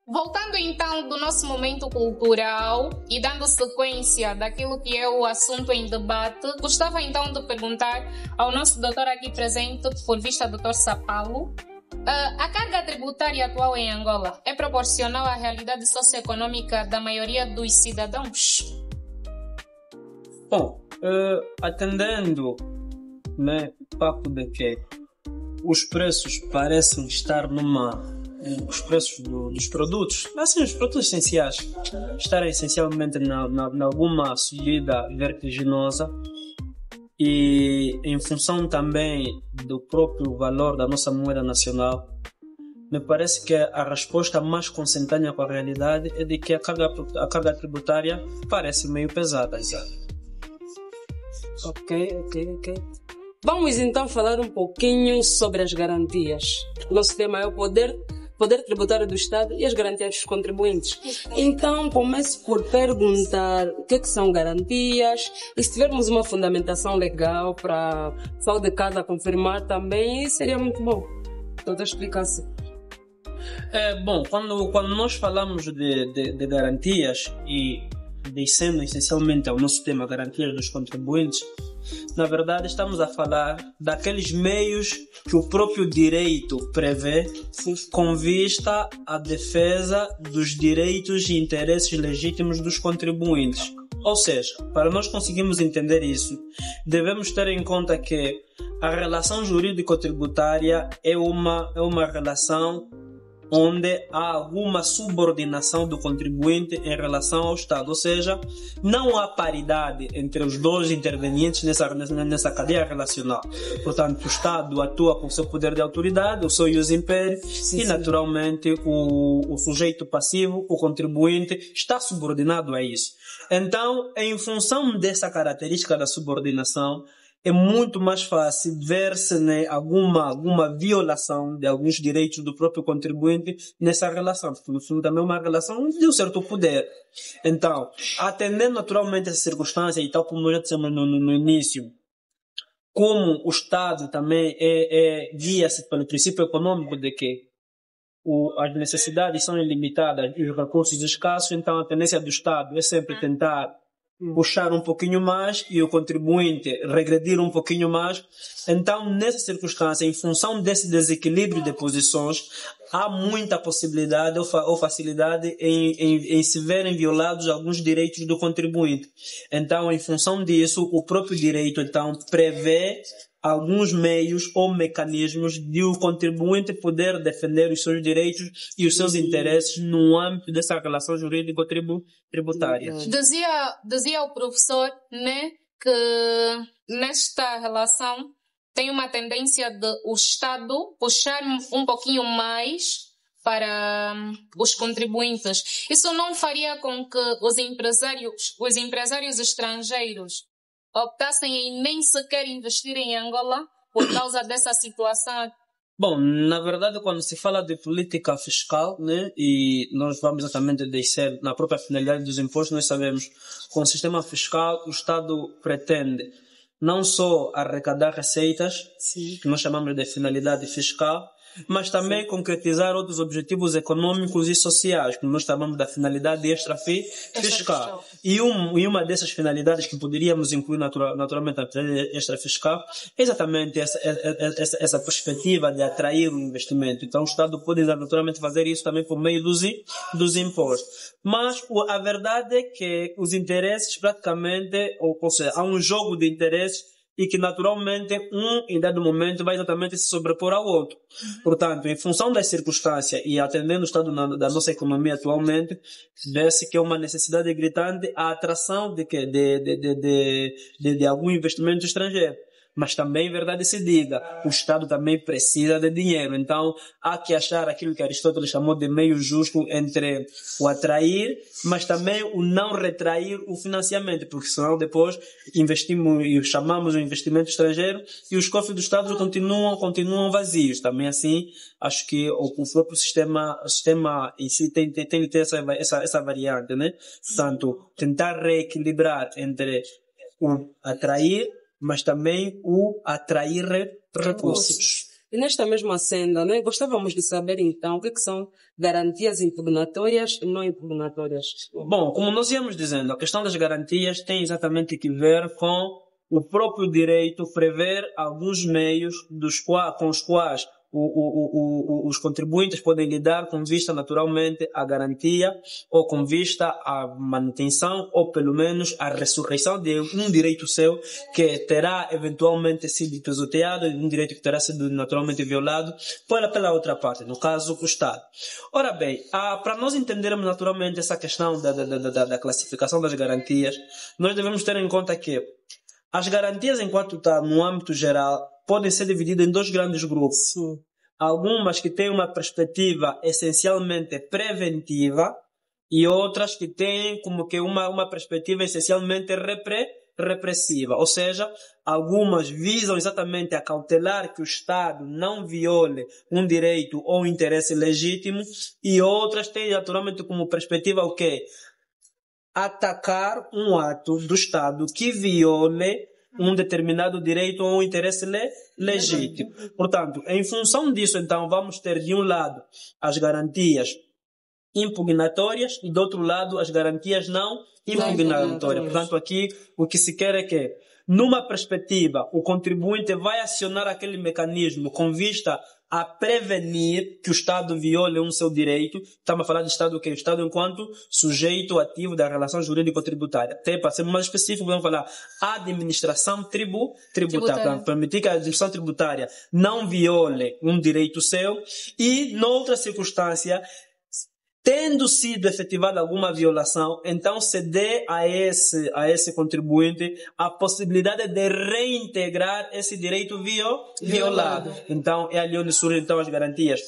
Voltando então do nosso momento cultural e dando sequência daquilo que é o assunto em debate, gostava então de perguntar ao nosso doutor aqui presente, por vista do Dr. Sapalo, a carga tributária atual em Angola é proporcional à realidade socioeconômica da maioria dos cidadãos? Bom, atendendo, né, o papo de que os preços parecem estar os preços dos produtos, assim, os produtos essenciais, estarem essencialmente em alguma subida vertiginosa, e em função também do próprio valor da nossa moeda nacional, me parece que a resposta mais consentânea com a realidade é de que a carga tributária parece meio pesada. Ok. Vamos então falar um pouquinho sobre as garantias. O nosso tema é o poder tributário do Estado e as garantias dos contribuintes. Então, começo por perguntar o que são garantias e se tivermos uma fundamentação legal para o pessoal de casa confirmar também, seria muito bom. Toda a explicação. Bom, quando nós falamos de garantias e descendo essencialmente ao nosso tema, garantias dos contribuintes, na verdade estamos a falar daqueles meios que o próprio direito prevê com vista à defesa dos direitos e interesses legítimos dos contribuintes. Ou seja, para nós conseguirmos entender isso, devemos ter em conta que a relação jurídico-tributária é uma relação onde há alguma subordinação do contribuinte em relação ao Estado, ou seja, não há paridade entre os dois intervenientes nessa cadeia relacional. Portanto, o Estado atua com o seu poder de autoridade, o seu ius imperi, e naturalmente o sujeito passivo, o contribuinte, está subordinado a isso. Então, em função dessa característica da subordinação, é muito mais fácil ver-se, né, alguma violação de alguns direitos do próprio contribuinte nessa relação, porque no fundo também é uma relação de um certo poder. Então, atendendo naturalmente essa circunstância, e tal como nós já dissemos no início, como o Estado também guia-se pelo princípio econômico de que as necessidades são ilimitadas e os recursos escassos, então a tendência do Estado é sempre tentar puxar um pouquinho mais e o contribuinte regredir um pouquinho mais. Então, nessa circunstância, em função desse desequilíbrio de posições, há muita possibilidade ou facilidade em se verem violados alguns direitos do contribuinte. Então, em função disso, o próprio direito então prevê alguns meios ou mecanismos de o contribuinte poder defender os seus direitos e os seus interesses no âmbito dessa relação jurídico-tributária. Dizia o professor, né, que nesta relação tem uma tendência de o Estado puxar um pouquinho mais para os contribuintes. Isso não faria com que os empresários estrangeiros optassem em nem sequer investir em Angola por causa dessa situação? Bom, na verdade, quando se fala de política fiscal, né, e nós vamos exatamente descer na própria finalidade dos impostos, nós sabemos que com o sistema fiscal o Estado pretende não só arrecadar receitas, que nós chamamos de finalidade fiscal, mas também concretizar outros objetivos econômicos e sociais, que nós chamamos da finalidade extrafiscal. E uma dessas finalidades que poderíamos incluir naturalmente a finalidade extrafiscal é exatamente essa perspectiva de atrair o investimento. Então o Estado pode naturalmente fazer isso também por meio dos impostos. Mas a verdade é que os interesses praticamente, ou seja, há um jogo de interesses e que naturalmente em dado momento vai exatamente se sobrepor ao outro. Portanto, em função das circunstâncias e atendendo o estado da nossa economia atualmente, vê-se que é uma necessidade gritante a atração de algum investimento estrangeiro. Mas também, verdade se diga, o Estado também precisa de dinheiro. Então, há que achar aquilo que Aristóteles chamou de meio justo entre o atrair, mas também o não retrair o financiamento, porque senão depois investimos e chamamos o investimento estrangeiro e os cofres do Estado continuam vazios. Também assim, acho que o próprio sistema em si tem de ter essa variante, né? Portanto, tentar reequilibrar entre o atrair, mas também o atrair recursos. E nesta mesma senda, né, gostávamos de saber então o que são garantias impugnatórias e não impugnatórias. Bom, como nós íamos dizendo, a questão das garantias tem exatamente que ver com o próprio direito prever alguns meios com os quais os contribuintes podem lidar com vista naturalmente à garantia ou com vista à manutenção ou pelo menos à ressurreição de um direito seu que terá eventualmente sido pisoteado e um direito que terá sido naturalmente violado pela outra parte, no caso o Estado. Ora bem, para nós entendermos naturalmente essa questão da classificação das garantias, nós devemos ter em conta que as garantias, enquanto está no âmbito geral, podem ser divididas em dois grandes grupos. Sim. Algumas que têm uma perspectiva essencialmente preventiva e outras que têm como que uma perspectiva essencialmente repressiva. Ou seja, algumas visam exatamente a cautelar que o Estado não viole um direito ou um interesse legítimo e outras têm naturalmente como perspectiva o quê? Atacar um ato do Estado que viole um determinado direito ou um interesse legítimo. Portanto, em função disso, então, vamos ter de um lado as garantias impugnatórias e do outro lado as garantias não impugnatórias. Portanto, aqui o que se quer é que, numa perspectiva, o contribuinte vai acionar aquele mecanismo com vista a prevenir que o Estado viole um seu direito. Estamos a falar de Estado o quê? O Estado enquanto sujeito ativo da relação jurídico-tributária. Até para ser mais específico, vamos falar administração tributária. Para permitir que a administração tributária não viole um direito seu e, noutra circunstância, tendo sido efetivada alguma violação, então se dê a esse contribuinte a possibilidade de reintegrar esse direito violado. Então, é ali onde surgem então as garantias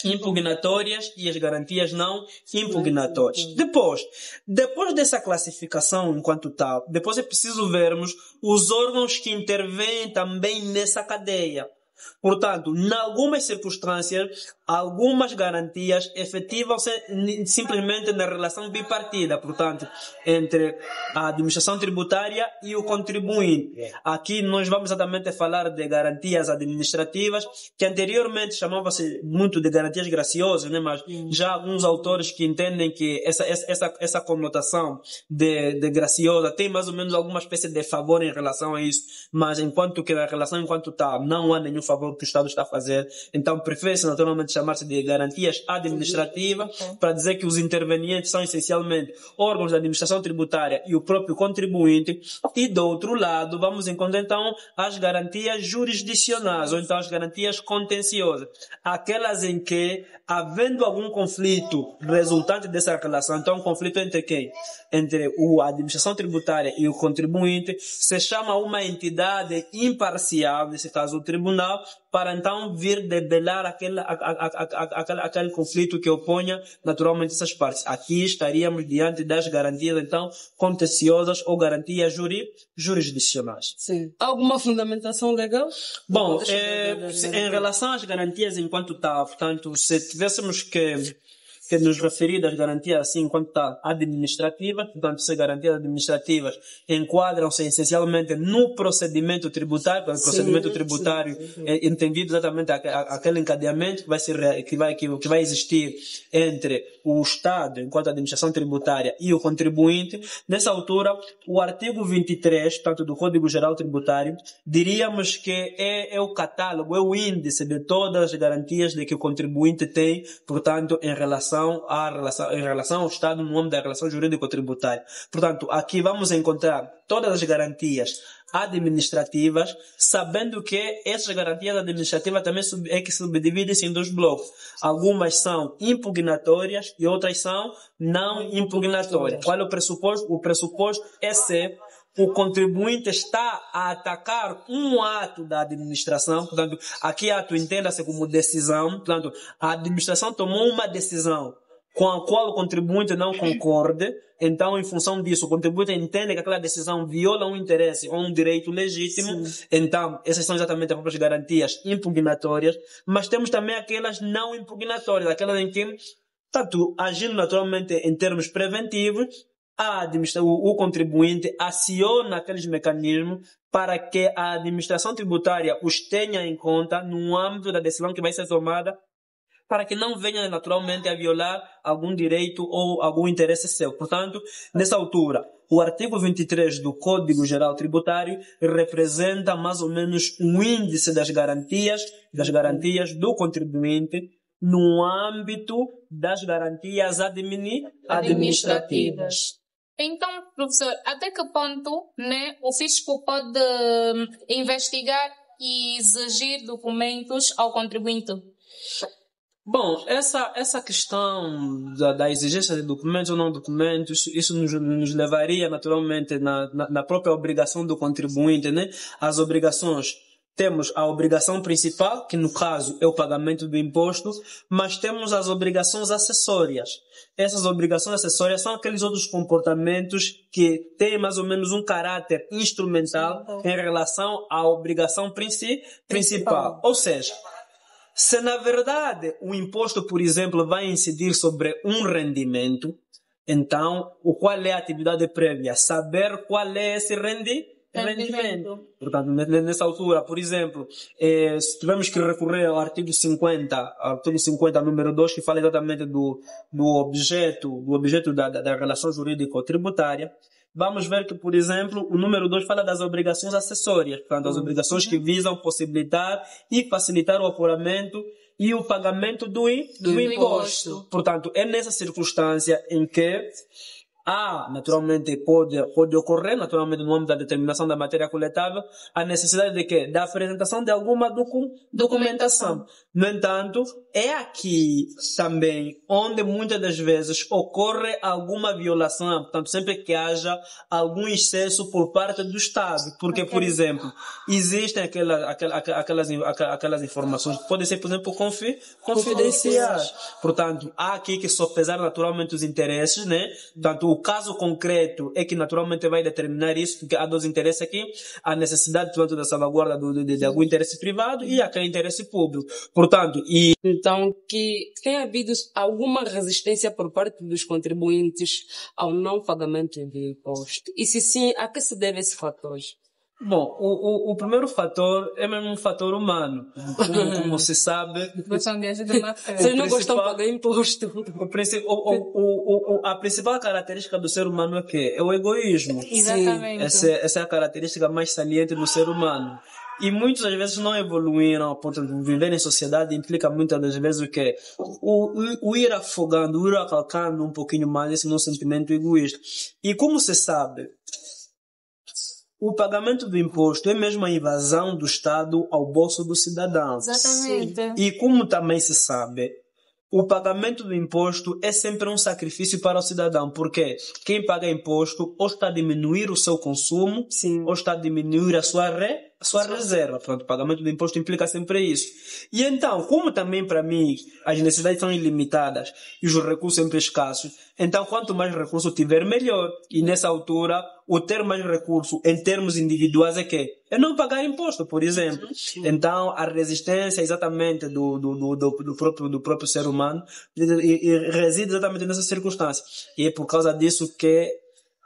impugnatórias e as garantias não impugnatórias. Depois dessa classificação enquanto tal, depois é preciso vermos os órgãos que intervêm também nessa cadeia. Portanto, em algumas circunstâncias, algumas garantias efetivam-se simplesmente na relação bipartida, portanto, entre a administração tributária e o contribuinte. Aqui nós vamos exatamente falar de garantias administrativas, que anteriormente chamavam-se muito de garantias graciosas, né? Mas já alguns autores que entendem que essa conotação de graciosa tem mais ou menos alguma espécie de favor em relação a isso, mas enquanto que na relação enquanto tal não há nenhum favor que o Estado está a fazer, então prefere-se naturalmente chamar-se de garantias administrativas para dizer que os intervenientes são essencialmente órgãos da administração tributária e o próprio contribuinte. E do outro lado vamos encontrar então as garantias jurisdicionais ou então as garantias contenciosas, aquelas em que, havendo algum conflito resultante dessa relação, então um conflito entre quem? Entre a administração tributária e o contribuinte, se chama uma entidade imparcial, nesse caso o tribunal, para então vir debelar aquele conflito que oponha naturalmente essas partes. Aqui estaríamos diante das garantias então contenciosas ou garantias jurisdicionais. Sim. Alguma fundamentação legal? Bom, em relação às garantias enquanto tal, portanto, se tivéssemos que nos referir às garantias assim enquanto tal administrativas, portanto, se garantias administrativas enquadram-se essencialmente no procedimento tributário, o procedimento tributário é entendido exatamente aquele encadeamento que vai existir entre o Estado enquanto administração tributária e o contribuinte. Nessa altura, o artigo 23, portanto, do Código Geral Tributário, diríamos que é o catálogo, é o índice de todas as garantias de que o contribuinte tem, portanto, em relação ao Estado no âmbito da relação jurídico-tributária. Portanto, aqui vamos encontrar todas as garantias administrativas, sabendo que essas garantias administrativas também é que se subdividem-se em dois blocos. Algumas são impugnatórias e outras são não impugnatórias. Qual é o pressuposto? O pressuposto é se o contribuinte está a atacar um ato da administração, portanto, aqui ato entenda-se como decisão, portanto, a administração tomou uma decisão com a qual o contribuinte não concorde, então, em função disso, o contribuinte entende que aquela decisão viola um interesse ou um direito legítimo. Sim. Então, essas são exatamente as próprias garantias impugnatórias, mas temos também aquelas não impugnatórias, aquelas em que, tanto agindo naturalmente em termos preventivos, o contribuinte aciona aqueles mecanismos para que a administração tributária os tenha em conta no âmbito da decisão que vai ser tomada, para que não venha naturalmente a violar algum direito ou algum interesse seu. Portanto, nessa altura, o artigo 23 do Código Geral Tributário representa mais ou menos um índice das garantias do contribuinte no âmbito das garantias administrativas. Então, professor, até que ponto, né, o fisco pode investigar e exigir documentos ao contribuinte? Bom, essa questão da exigência de documentos ou não documentos, isso nos levaria naturalmente na própria obrigação do contribuinte, né? As obrigações, temos a obrigação principal, que no caso é o pagamento do imposto, mas temos as obrigações acessórias. Essas obrigações acessórias são aqueles outros comportamentos que têm mais ou menos um caráter instrumental em relação à obrigação principal. Ou seja, se na verdade o imposto, por exemplo, vai incidir sobre um rendimento, então, qual é a atividade prévia? Saber qual é esse rendimento. Portanto, nessa altura, por exemplo, se tivermos que recorrer ao artigo 50, número 2, que fala exatamente do objeto da relação jurídico-tributária, vamos ver que, por exemplo, o número 2 fala das obrigações acessórias, portanto, as obrigações que visam possibilitar e facilitar o apuramento e o pagamento do imposto. Portanto, é nessa circunstância em que naturalmente pode ocorrer, naturalmente no âmbito da determinação da matéria coletável, a necessidade de quê? Da apresentação de alguma documentação. No entanto, é aqui também onde muitas das vezes ocorre alguma violação, portanto, sempre que haja algum excesso por parte do Estado. Porque, por exemplo, existem aquelas informações que podem ser, por exemplo, confidenciais. Portanto, há aqui que sopesar naturalmente os interesses, né? Portanto, o caso concreto é que naturalmente vai determinar isso, porque há dois interesses aqui, a necessidade, portanto, da salvaguarda de algum interesse privado e aquele interesse público. Portanto, Então, que tem havido alguma resistência por parte dos contribuintes ao não pagamento de imposto? E se sim, a que se deve esse fator? Bom, o primeiro fator é mesmo um fator humano. Como se sabe... Vocês não gostam de pagar imposto. A principal característica do ser humano é que é o egoísmo. Exatamente. Essa é a característica mais saliente do ser humano. E muitas das vezes não evoluíram ao ponto de viver em sociedade implica muitas das vezes o quê? O ir afogando, o ir acalcando um pouquinho mais esse nosso sentimento egoísta. E como se sabe, o pagamento do imposto é mesmo a invasão do Estado ao bolso do cidadão. Exatamente. E como também se sabe, o pagamento do imposto é sempre um sacrifício para o cidadão, porque quem paga imposto ou está a diminuir o seu consumo, ou está a diminuir a sua reserva. Portanto, o pagamento do imposto implica sempre isso. E então, como também para mim as necessidades são ilimitadas e os recursos sempre escassos, então quanto mais recurso tiver, melhor. E nessa altura, o ter mais recurso em termos individuais é que é não pagar imposto, por exemplo. Então, a resistência exatamente do próprio ser humano reside exatamente nessa circunstância. E é por causa disso que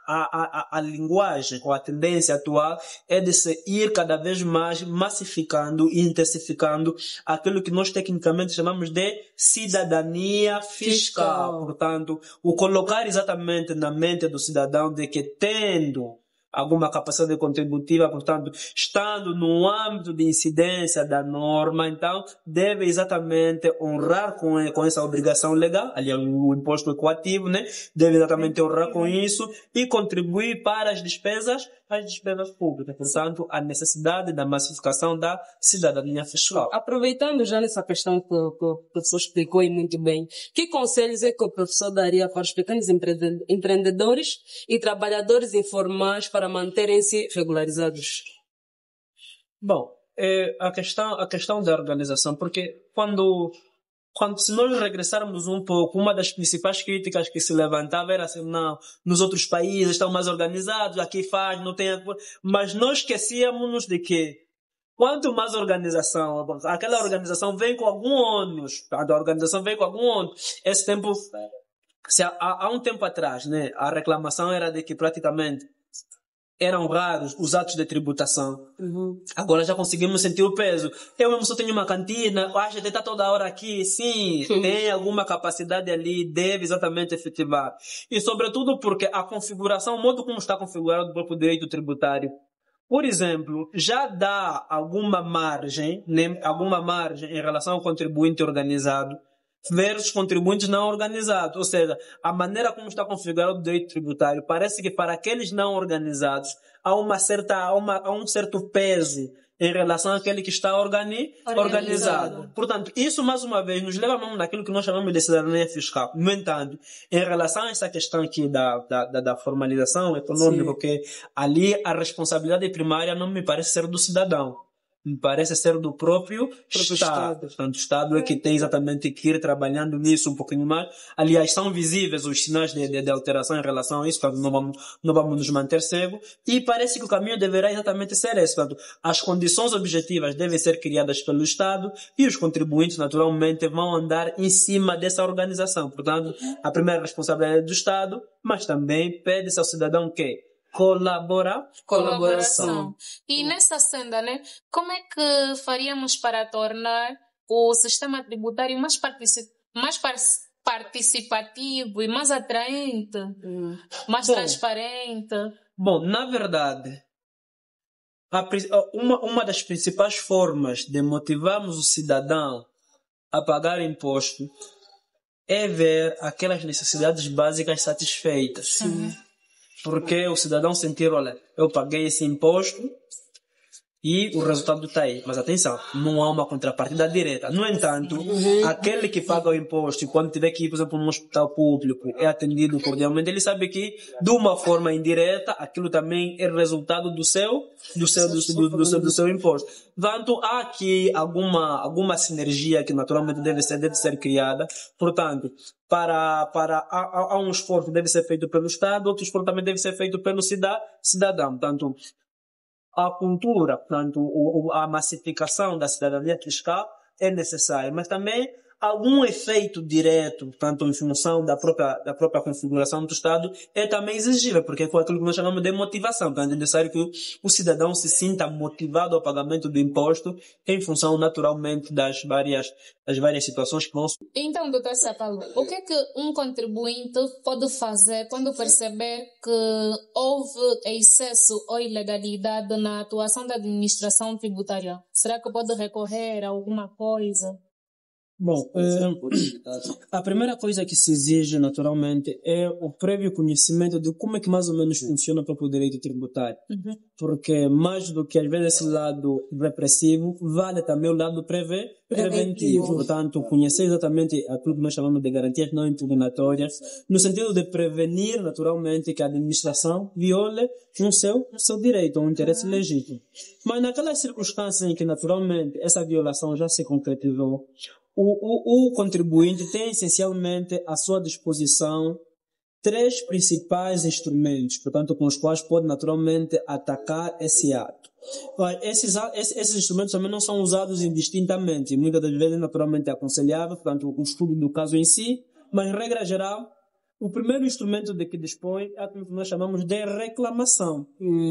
a linguagem ou a tendência atual é de se ir cada vez mais massificando e intensificando aquilo que nós tecnicamente chamamos de cidadania fiscal. Portanto, o colocar exatamente na mente do cidadão de que tendo alguma capacidade contributiva, portanto, estando no âmbito de incidência da norma, então, deve exatamente honrar com essa obrigação legal, aliás, o imposto equativo, né? Deve exatamente honrar com isso e contribuir para as despesas públicas. Portanto, a necessidade da massificação da cidadania fiscal. Aproveitando já nessa questão que o professor explicou e muito bem, que conselhos é que o professor daria para os pequenos empreendedores e trabalhadores informais para manterem-se regularizados? Bom, a questão da organização, porque se nós regressarmos um pouco, uma das principais críticas que se levantava era assim, não, nos outros países estão mais organizados, aqui faz, não tem... Mas nós esquecíamos de que quanto mais organização, aquela organização vem com algum ônus, esse tempo Se há um tempo atrás, né, a reclamação era de que praticamente eram raros os atos de tributação. Agora já conseguimos sentir o peso. Eu mesmo só tenho uma cantina, a gente está toda hora aqui, sim, tem alguma capacidade ali, deve exatamente efetivar. E sobretudo porque a configuração, o modo como está configurado o próprio direito tributário, por exemplo, já dá alguma margem, né, em relação ao contribuinte organizado versus contribuintes não organizados. Ou seja, a maneira como está configurado o direito tributário parece que para aqueles não organizados há um certo peso em relação àquele que está organizado. Portanto, isso mais uma vez nos leva mesmo naquilo que nós chamamos de cidadania fiscal. No entanto, em relação a essa questão aqui da formalização econômica, que ali a responsabilidade primária não me parece ser do cidadão. Me parece ser do próprio Estado. Portanto, o Estado é que tem exatamente que ir trabalhando nisso um pouquinho mais. Aliás, são visíveis os sinais de alteração em relação a isso, portanto, não vamos nos manter cegos. E parece que o caminho deverá exatamente ser esse. Portanto, as condições objetivas devem ser criadas pelo Estado e os contribuintes, naturalmente, vão andar em cima dessa organização. Portanto, a primeira responsabilidade é do Estado, mas também pede-se ao cidadão que colaboração. E nessa senda, né, como é que faríamos para tornar o sistema tributário mais participativo e mais atraente, mais transparente? Bom, na verdade, uma das principais formas de motivarmos o cidadão a pagar imposto é ver aquelas necessidades básicas satisfeitas. Sim. Porque o cidadão sentir, olha, eu paguei esse imposto e o resultado está aí. Mas atenção, não há uma contrapartida direta. No entanto, aquele que paga o imposto e quando tiver que ir, por exemplo, num hospital público, é atendido cordialmente, ele sabe que, de uma forma indireta, aquilo também é resultado do seu imposto. Portanto, há aqui alguma sinergia que naturalmente deve ser criada. Portanto, há um esforço que deve ser feito pelo Estado, outro esforço também deve ser feito pelo cidadão. Portanto, a cultura, portanto, a massificação da cidadania fiscal é necessária, mas também algum efeito direto, tanto em função da própria configuração do Estado, é também exigível, porque é aquilo que nós chamamos de motivação. Então, é necessário que o cidadão se sinta motivado ao pagamento do imposto em função, naturalmente, das várias situações que vão... Então, doutor Sapalo, o que é que um contribuinte pode fazer quando perceber que houve excesso ou ilegalidade na atuação da administração tributária? Será que pode recorrer a alguma coisa? Bom, a primeira coisa que se exige naturalmente é o prévio conhecimento de como é que mais ou menos funciona o próprio direito tributário. Porque mais do que às vezes esse lado repressivo, vale também o lado preventivo. Portanto, conhecer exatamente aquilo que nós chamamos de garantias não impugnatórias, no sentido de prevenir naturalmente que a administração viole o seu direito, um interesse legítimo. Mas naquelas circunstâncias em que naturalmente essa violação já se concretizou, o contribuinte tem essencialmente à sua disposição 3 principais instrumentos, portanto, com os quais pode naturalmente atacar esse ato. Esses instrumentos também não são usados indistintamente, muitas das vezes naturalmente é aconselhável, portanto, o estudo do caso em si, mas, em regra geral, o primeiro instrumento de que dispõe é aquilo que nós chamamos de reclamação.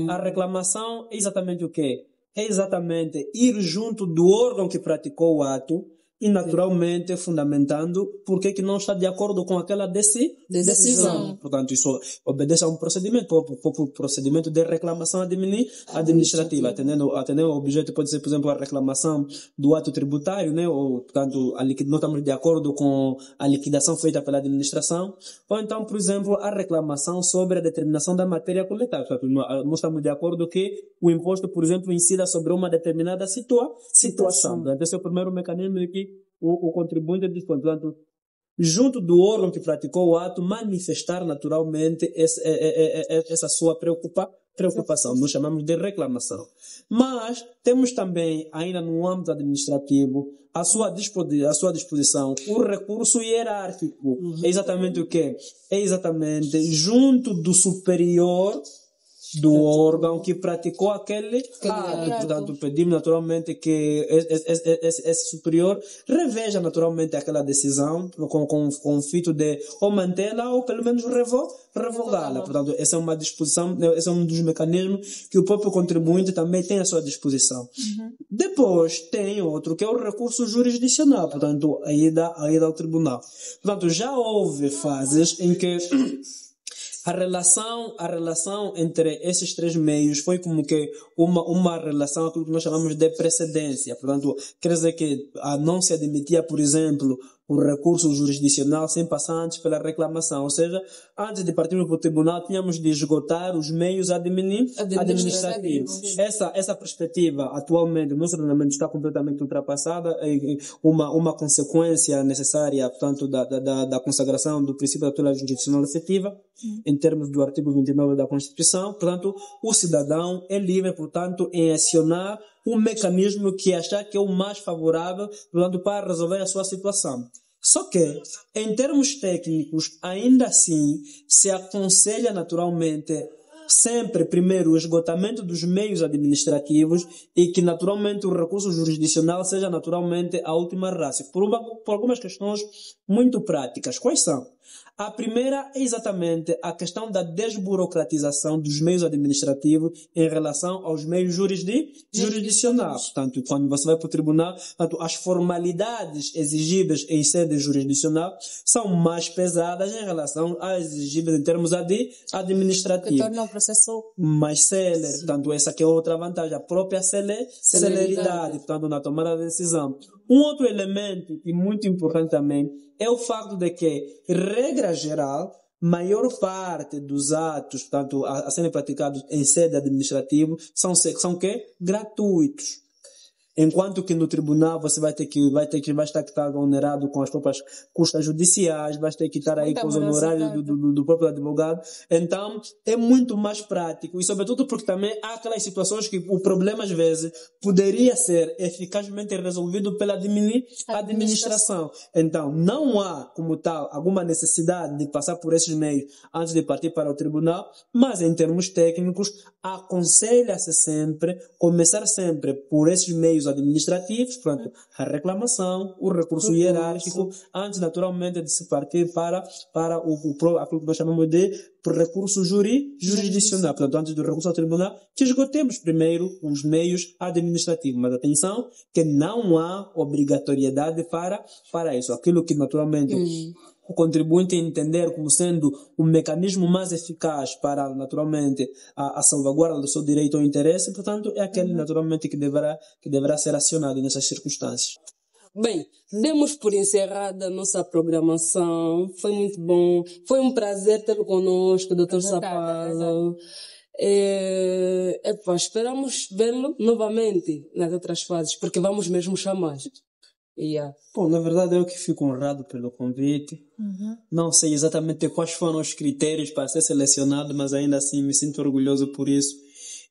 A reclamação é exatamente o quê? É exatamente ir junto do órgão que praticou o ato e, naturalmente, fundamentando por que não está de acordo com aquela decisão. Portanto, isso obedece a um procedimento, o procedimento de reclamação administrativa. Atendendo ao objeto, pode ser, por exemplo, a reclamação do ato tributário, né? Ou, portanto, não estamos de acordo com a liquidação feita pela administração. Ou então, por exemplo, a reclamação sobre a determinação da matéria coletada. Portanto, nós estamos de acordo que o imposto, por exemplo, incida sobre uma determinada situação. Portanto, esse é o primeiro mecanismo de que o contribuinte diz, portanto, junto do órgão que praticou o ato, manifestar naturalmente essa sua preocupação. Nós chamamos de reclamação. Mas temos também, ainda no âmbito administrativo, à sua disposição o recurso hierárquico. É exatamente o quê? É exatamente junto do superior do órgão que praticou aquele ato. Portanto, pedimos naturalmente que esse superior reveja naturalmente aquela decisão com o fito de ou mantê-la ou pelo menos revogá-la. Portanto, essa é uma disposição, esse é um dos mecanismos que o próprio contribuinte também tem à sua disposição. Depois tem outro que é o recurso jurisdicional, portanto, a ida ao tribunal. Portanto, já houve fases em que a relação entre esses três meios foi como que uma relação, aquilo que nós chamamos de precedência. Portanto, quer dizer que não se admitia, por exemplo, o recurso jurisdicional sem passar antes pela reclamação. Ou seja, antes de partirmos para o tribunal, tínhamos de esgotar os meios administrativos. Essa perspectiva, atualmente, no nosso ordenamento está completamente ultrapassada. Uma consequência necessária, portanto, da consagração do princípio da tutela jurisdicional efetiva, em termos do artigo 29 da Constituição. Portanto, o cidadão é livre, portanto, em acionar um mecanismo que achar que é o mais favorável, portanto, para resolver a sua situação. Só que, em termos técnicos, ainda assim, se aconselha naturalmente sempre, primeiro, o esgotamento dos meios administrativos e que, naturalmente, o recurso jurisdicional seja, naturalmente, a última ratio. Por algumas questões muito práticas. Quais são? A primeira é exatamente a questão da desburocratização dos meios administrativos em relação aos meios jurisdicionais. Portanto, quando você vai para o tribunal, portanto, as formalidades exigidas em sede jurisdicional são mais pesadas em relação às exigidas em termos administrativos. Que torna o processo mais célere. Portanto, essa aqui é outra vantagem, a própria celeridade, portanto, na tomada de decisão. Um outro elemento, e muito importante também, é o facto de que, regra geral, maior parte dos atos, portanto, a serem praticados em sede administrativa, são gratuitos. Enquanto que no tribunal você vai estar onerado com as próprias custas judiciais, vai ter que estar aí com os honorários do próprio advogado. Então, é muito mais prático e sobretudo porque também há aquelas situações que o problema às vezes poderia ser eficazmente resolvido pela administração. Então, não há como tal alguma necessidade de passar por esses meios antes de partir para o tribunal, mas em termos técnicos, aconselha-se sempre começar sempre por esses meios administrativos, portanto, a reclamação, o recurso hierárquico, antes naturalmente de se partir para aquilo que nós chamamos de recurso jurisdicional. Portanto, antes do recurso ao tribunal, que esgotemos primeiro os meios administrativos. Mas atenção, que não há obrigatoriedade para isso. Aquilo que naturalmente o contribuinte entender como sendo um mecanismo mais eficaz para, naturalmente, a salvaguarda do seu direito ou interesse, portanto, é aquele, naturalmente, que deverá ser acionado nessas circunstâncias. Bem, demos por encerrada a nossa programação. Foi muito bom. Foi um prazer tê-lo conosco, Dr. Sapalo. Esperamos vê-lo novamente nas outras fases, porque vamos mesmo chamar. Bom, na verdade eu que fico honrado pelo convite. Não sei exatamente quais foram os critérios para ser selecionado, mas ainda assim me sinto orgulhoso por isso.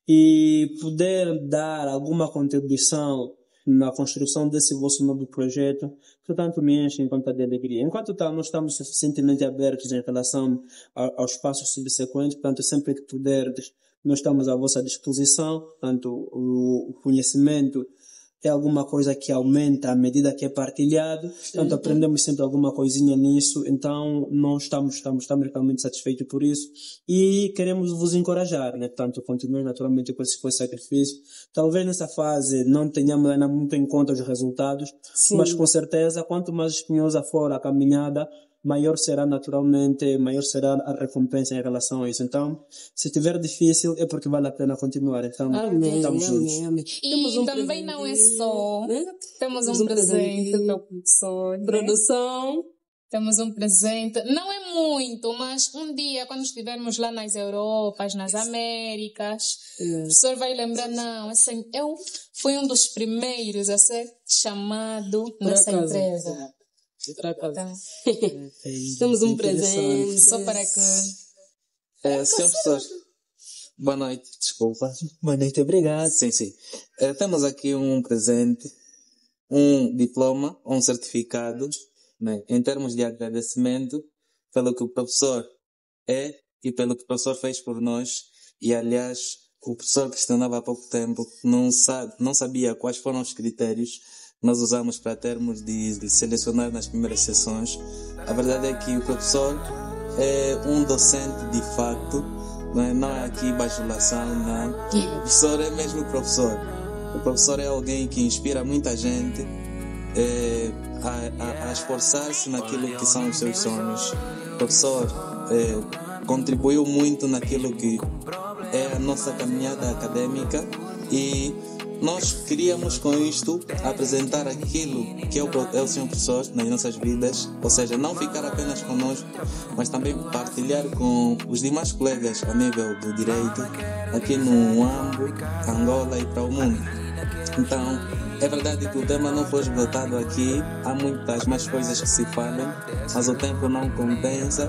E poder dar alguma contribuição na construção desse vosso novo projeto, portanto me enche em conta de alegria. Enquanto tal, nós estamos suficientemente abertos em relação aos passos subsequentes, portanto sempre que puderdes, nós estamos à vossa disposição. Portanto, o conhecimento é alguma coisa que aumenta à medida que é partilhado. Portanto, aprendemos sempre alguma coisinha nisso. Então, nós estamos realmente satisfeitos por isso. E queremos vos encorajar, né? Portanto, continuem naturalmente com esse sacrifício. Talvez nessa fase não tenhamos ainda muito em conta os resultados. Sim. Mas com certeza, quanto mais espinhosa for a caminhada, maior será a recompensa em relação a isso. Então, se estiver difícil, é porque vale a pena continuar. Então, estamos juntos. E também não é só, né? Temos um presente para o professor. Produção. Temos um presente. Não é muito, mas um dia, quando estivermos lá nas Europas, nas Américas, o professor vai lembrar, não, eu fui um dos primeiros a ser chamado nessa empresa. Então, temos um presente. Só para que... Senhor professor, boa noite, desculpa. Boa noite, obrigado. Sim. Temos aqui um presente, um diploma, um certificado, né, em termos de agradecimento pelo que o professor é e pelo que o professor fez por nós. E aliás, o professor questionava há pouco tempo, não sabia quais foram os critérios que nós usamos para termos de selecionar nas primeiras sessões. A verdade é que o professor é um docente de facto, não é aqui bajulação, não. O professor é mesmo professor. O professor é alguém que inspira muita gente a esforçar-se naquilo que são os seus sonhos. O professor contribuiu muito naquilo que é a nossa caminhada acadêmica e nós queríamos com isto apresentar aquilo que é o Senhor Professor nas nossas vidas, ou seja, não ficar apenas conosco, mas também partilhar com os demais colegas a nível do direito aqui no Huambo, Angola e para o mundo. Então, é verdade que o tema não foi esgotado aqui, há muitas mais coisas que se falam, mas o tempo não compensa.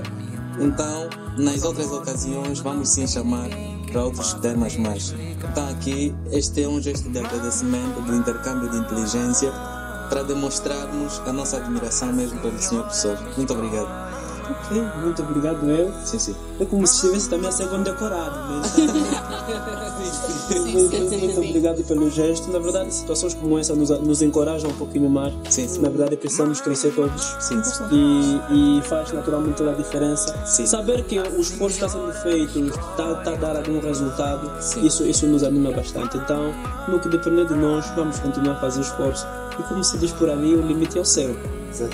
Então, nas outras ocasiões, vamos sim chamar para outros temas mais. Então aqui, este é um gesto de agradecimento, do intercâmbio de inteligência, para demonstrarmos a nossa admiração mesmo pelo Sr. Professor. Muito obrigado. Ok, muito obrigado eu. Sim. É como se estivesse também a ser condecorado, né? Muito obrigado pelo gesto. Na verdade, situações como essa nos encorajam um pouquinho mais. Sim. Na verdade, precisamos crescer todos. Sim. E faz naturalmente toda a diferença. Sim. Saber que o esforço está sendo feito, está a dar algum resultado, Sim. isso nos anima bastante. Então, no que depender de nós, vamos continuar a fazer esforço. E como se diz por ali, o limite é o céu.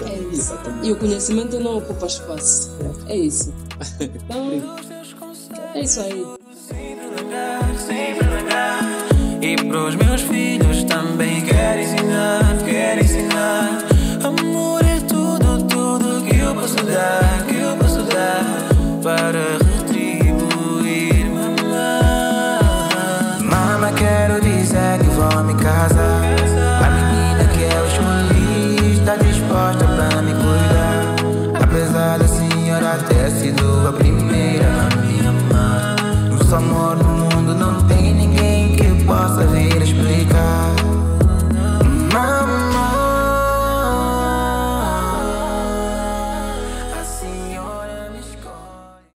É isso. E o conhecimento não ocupa espaço. É isso. Então, é isso aí. E pros meus filhos também quero ensinar. Amor é tudo que eu posso dar, para retribuir, mamãe. Mama, quero dizer que vou me casar. A menina que eu escolhi está disposta pra me cuidar. Apesar da senhora ter sido a primeira a me amar. Nosso amor no mundo não tem ninguém